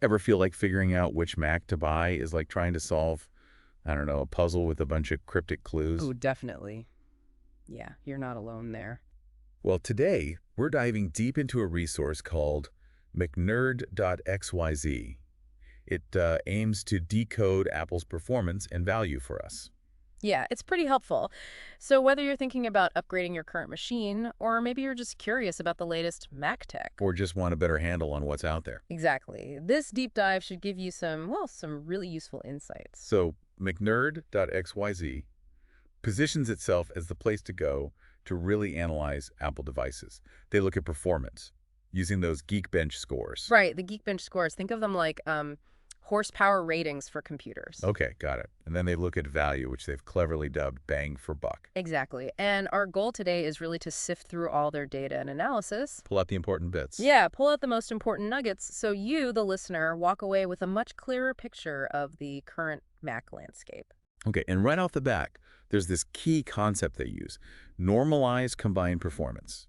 Ever feel like figuring out which Mac to buy is like trying to solve, I don't know, a puzzle with a bunch of cryptic clues? Oh, definitely. Yeah, you're not alone there. Well, today we're diving deep into a resource called McNerd.xyz. It aims to decode Apple's performance and value for us. Yeah, it's pretty helpful. So whether you're thinking about upgrading your current machine, or maybe you're just curious about the latest Mac tech. Or just want a better handle on what's out there. Exactly. This deep dive should give you some really useful insights. So McNerd.xyz positions itself as the place to go to really analyze Apple devices. They look at performance using those Geekbench scores. Right, the Geekbench scores, think of them like horsepower ratings for computers. Okay, got it. And then they look at value, which they've cleverly dubbed bang for buck. Exactly. And our goal today is really to sift through all their data and analysis. Pull out the important bits. Yeah, pull out the most important nuggets so you, the listener, walk away with a much clearer picture of the current Mac landscape. Okay, and right off the bat, there's this key concept they use, normalized combined performance.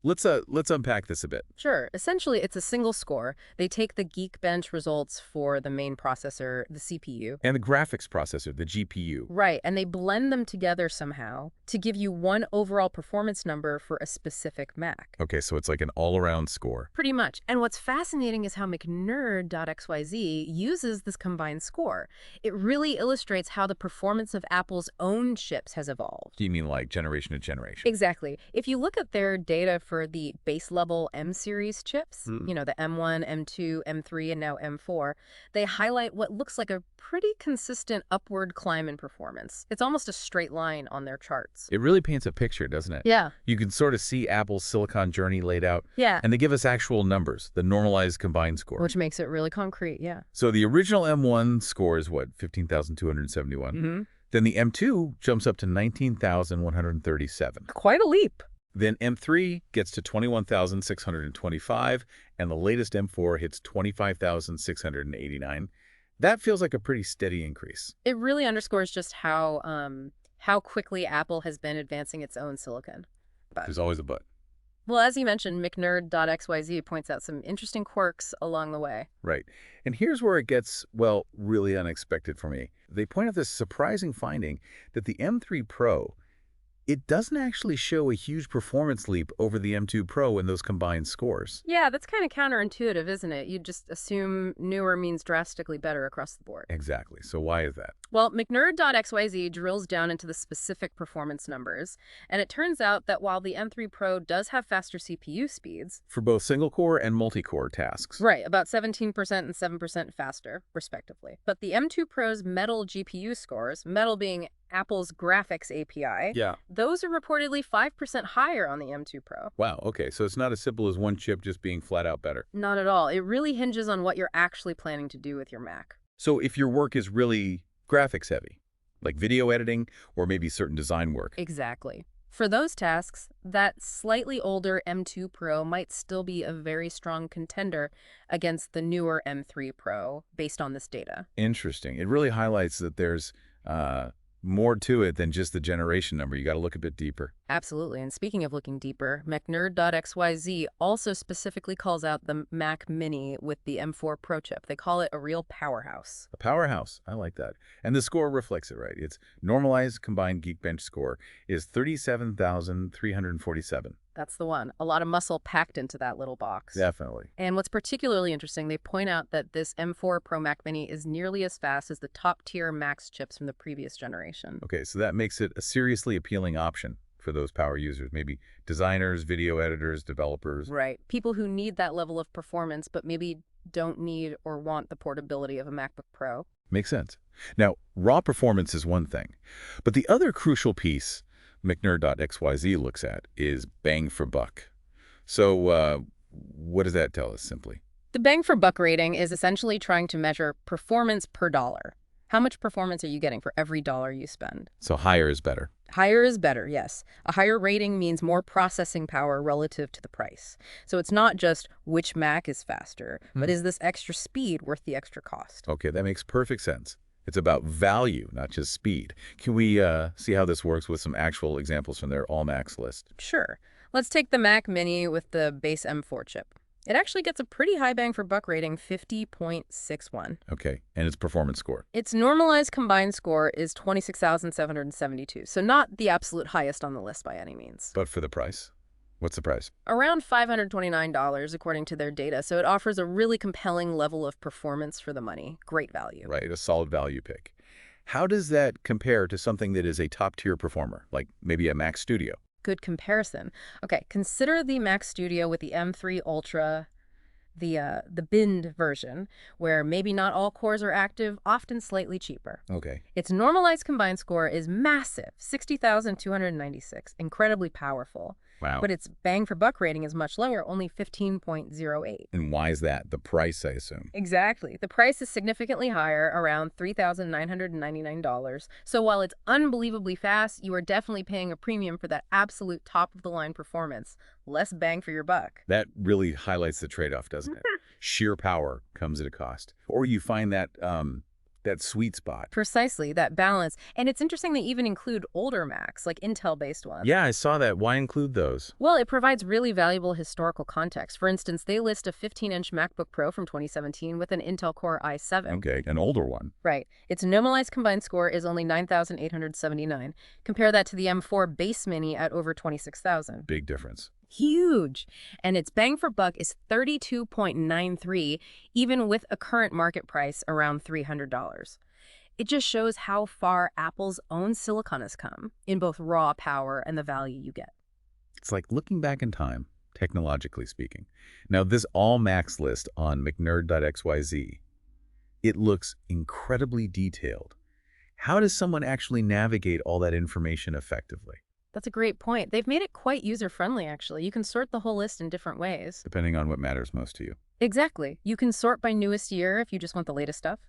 Let's unpack this a bit. Sure. Essentially, it's a single score. They take the Geekbench results for the main processor, the CPU. And the graphics processor, the GPU. Right, and they blend them together somehow to give you one overall performance number for a specific Mac. Okay, so it's like an all-around score. Pretty much. And what's fascinating is how McNerd.xyz uses this combined score. It really illustrates how the performance of Apple's own chips has evolved. Do you mean like generation to generation? Exactly. If you look at their data for the base level M series chips, the M1, M2, M3, and now M4, they highlight what looks like a pretty consistent upward climb in performance. It's almost a straight line on their charts. It really paints a picture, doesn't it? Yeah. You can sort of see Apple's silicon journey laid out. Yeah. And they give us actual numbers, the normalized combined score. Which makes it really concrete, yeah. So the original M1 score is what, 15,271? Then the M2 jumps up to 19,137. Quite a leap. Then M3 gets to 21,625, and the latest M4 hits 25,689. That feels like a pretty steady increase. It really underscores just how quickly Apple has been advancing its own silicon. There's always a but. Well, as you mentioned, McNerd.xyz points out some interesting quirks along the way. Right. And here's where it gets, well, really unexpected for me. They point out this surprising finding that the M3 Pro, it doesn't actually show a huge performance leap over the M2 Pro in those combined scores. Yeah, that's kind of counterintuitive, isn't it? You just assume newer means drastically better across the board. Exactly. So why is that? Well, McNerd.xyz drills down into the specific performance numbers, and it turns out that while the M3 Pro does have faster CPU speeds, For both single-core and multi-core tasks. right, about 17% and 7% faster, respectively. But the M2 Pro's Metal GPU scores, Metal being Apple's graphics API, Yeah. those are reportedly 5% higher on the M2 Pro. Wow, okay. So it's not as simple as one chip just being flat out better. Not at all. It really hinges on what you're actually planning to do with your Mac. So if your work is really graphics heavy, like video editing or maybe certain design work. Exactly. For those tasks, that slightly older M2 Pro might still be a very strong contender against the newer M3 Pro based on this data. Interesting. It really highlights that there's more to it than just the generation number. You got to look a bit deeper. Absolutely. And speaking of looking deeper, McNerd.xyz also specifically calls out the Mac Mini with the M4 Pro chip. They call it a real powerhouse. A powerhouse. I like that. And the score reflects it, right? Its normalized combined Geekbench score is 37,347. That's the one. A lot of muscle packed into that little box. Definitely. And what's particularly interesting, they point out that this M4 Pro Mac Mini is nearly as fast as the top-tier Max chips from the previous generation. Okay, so that makes it a seriously appealing option for those power users, maybe designers, video editors, developers. Right. People who need that level of performance, but maybe don't need or want the portability of a MacBook Pro. Makes sense. Now, raw performance is one thing, but the other crucial piece McNerd.xyz looks at is bang for buck. So what does that tell us simply? The bang for buck rating is essentially trying to measure performance per dollar. How much performance are you getting for every dollar you spend? So higher is better. Higher is better, yes. A higher rating means more processing power relative to the price. So it's not just which Mac is faster, but is this extra speed worth the extra cost? Okay, that makes perfect sense. It's about value, not just speed. Can we see how this works with some actual examples from their All Macs list? Sure. Let's take the Mac Mini with the base M4 chip. It actually gets a pretty high bang for buck rating, 50.61. Okay, and its performance score. Its normalized combined score is 26,772, so not the absolute highest on the list by any means. But for the price? What's the price? Around $529 according to their data, so it offers a really compelling level of performance for the money. Great value. Right, a solid value pick. How does that compare to something that is a top-tier performer, like maybe a Mac Studio? Good comparison. Okay, consider the Mac Studio with the M3 Ultra, the binned version, where maybe not all cores are active, often slightly cheaper. Okay. Its normalized combined score is massive, 60,296, incredibly powerful. Wow. But its bang for buck rating is much lower, only 15.08. And why is that? The price, I assume. Exactly. The price is significantly higher, around $3,999. So while it's unbelievably fast, you are definitely paying a premium for that absolute top-of-the-line performance. Less bang for your buck. That really highlights the trade-off, doesn't it? Sheer power comes at a cost. Or you find that that sweet spot. Precisely, that balance. And it's interesting they even include older Macs, like Intel-based ones. Yeah, I saw that. Why include those? Well, it provides really valuable historical context. For instance, they list a 15-inch MacBook Pro from 2017 with an Intel Core i7. Okay, an older one. Right. Its normalized combined score is only 9,879. Compare that to the M4 base mini at over 26,000. Big difference. Huge. And its bang for buck is 32.93, even with a current market price around $300. It just shows how far Apple's own silicon has come in both raw power and the value you get. It's like looking back in time, technologically speaking. Now, this all Macs list on mcnerd.xyz, it looks incredibly detailed. How does someone actually navigate all that information effectively? That's a great point. They've made it quite user-friendly, actually. You can sort the whole list in different ways. Depending on what matters most to you. Exactly. You can sort by newest year if you just want the latest stuff,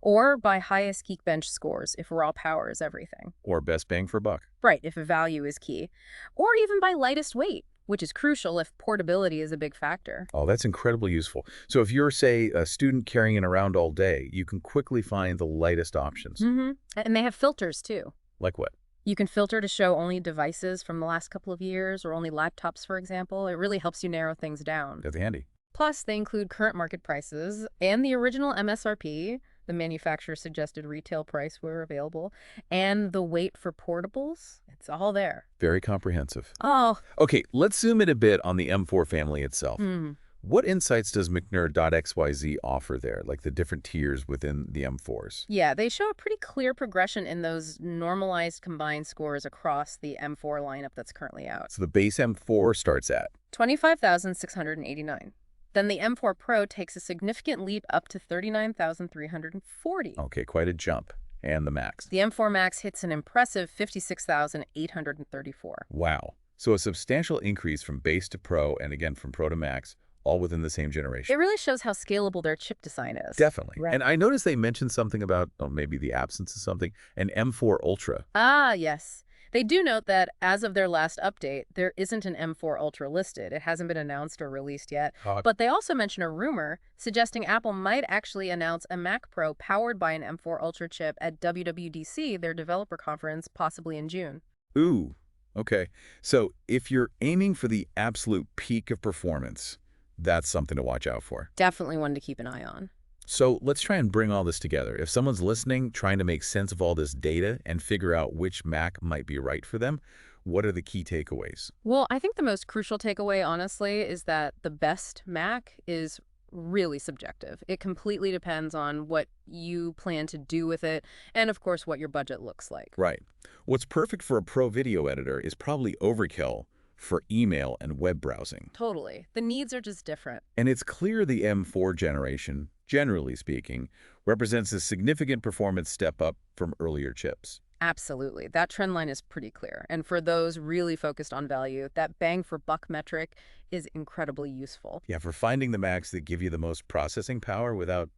or by highest Geekbench scores if raw power is everything. Or best bang for buck. Right, if a value is key. Or even by lightest weight, which is crucial if portability is a big factor. Oh, that's incredibly useful. So if you're, say, a student carrying it around all day, you can quickly find the lightest options. Mm-hmm. And they have filters, too. Like what? You can filter to show only devices from the last couple of years or only laptops, for example. It really helps you narrow things down. That's handy. Plus, they include current market prices and the original MSRP, the manufacturer's suggested retail price where available, and the weight for portables. It's all there. Very comprehensive. Oh. Okay, let's zoom in a bit on the M4 family itself. Hmm. What insights does mcnerd.xyz offer there, like the different tiers within the M4s? Yeah, they show a pretty clear progression in those normalized combined scores across the M4 lineup that's currently out. So the base M4 starts at 25,689. Then the M4 Pro takes a significant leap up to 39,340. Okay, quite a jump. And the Max. The M4 Max hits an impressive 56,834. Wow. So a substantial increase from base to Pro and again from Pro to Max, all within the same generation. It really shows how scalable their chip design is. Definitely. Right. And I noticed they mentioned something about, maybe the absence of something, an M4 Ultra. Ah, yes. They do note that as of their last update, there isn't an M4 Ultra listed. It hasn't been announced or released yet. But they also mention a rumor suggesting Apple might actually announce a Mac Pro powered by an M4 Ultra chip at WWDC, their developer conference, possibly in June. Ooh, okay. So if you're aiming for the absolute peak of performance, that's something to watch out for. Definitely one to keep an eye on. So let's try and bring all this together. If someone's listening, trying to make sense of all this data and figure out which Mac might be right for them, what are the key takeaways? Well, I think the most crucial takeaway, honestly, is that the best Mac is really subjective. It completely depends on what you plan to do with it and, of course, what your budget looks like. Right. What's perfect for a pro video editor is probably overkill for email and web browsing. Totally. The needs are just different. And it's clear the M4 generation, generally speaking, represents a significant performance step up from earlier chips. Absolutely. That trend line is pretty clear. And for those really focused on value, that bang for buck metric is incredibly useful. Yeah, for finding the Macs that give you the most processing power without,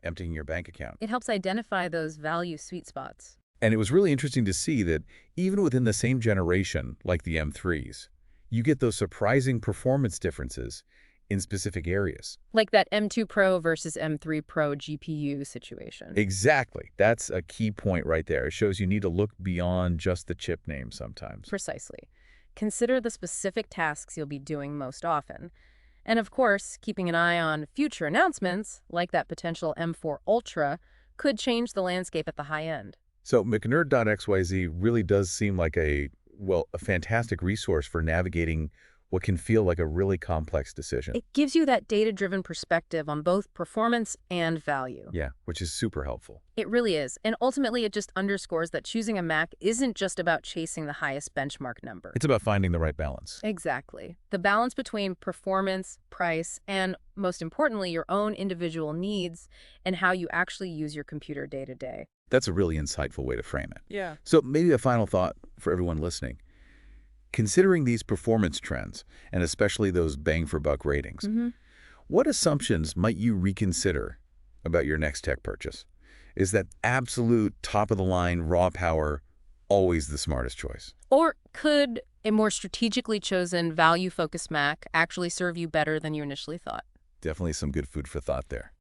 emptying your bank account. It helps identify those value sweet spots. And it was really interesting to see that even within the same generation, like the M3s, you get those surprising performance differences in specific areas. Like that M2 Pro versus M3 Pro GPU situation. Exactly. That's a key point right there. It shows you need to look beyond just the chip name sometimes. Precisely. Consider the specific tasks you'll be doing most often. And of course, keeping an eye on future announcements, like that potential M4 Ultra, could change the landscape at the high end. So McNerd.xyz really does seem like a fantastic resource for navigating what can feel like a really complex decision. It gives you that data-driven perspective on both performance and value. Yeah, which is super helpful. It really is. And ultimately, it just underscores that choosing a Mac isn't just about chasing the highest benchmark number. It's about finding the right balance. Exactly. The balance between performance, price, and most importantly, your own individual needs and how you actually use your computer day to day. That's a really insightful way to frame it. Yeah. So maybe a final thought for everyone listening. Considering these performance trends, and especially those bang-for-buck ratings, what assumptions might you reconsider about your next tech purchase? Is that absolute top-of-the-line raw power always the smartest choice? Or could a more strategically chosen value-focused Mac actually serve you better than you initially thought? Definitely some good food for thought there.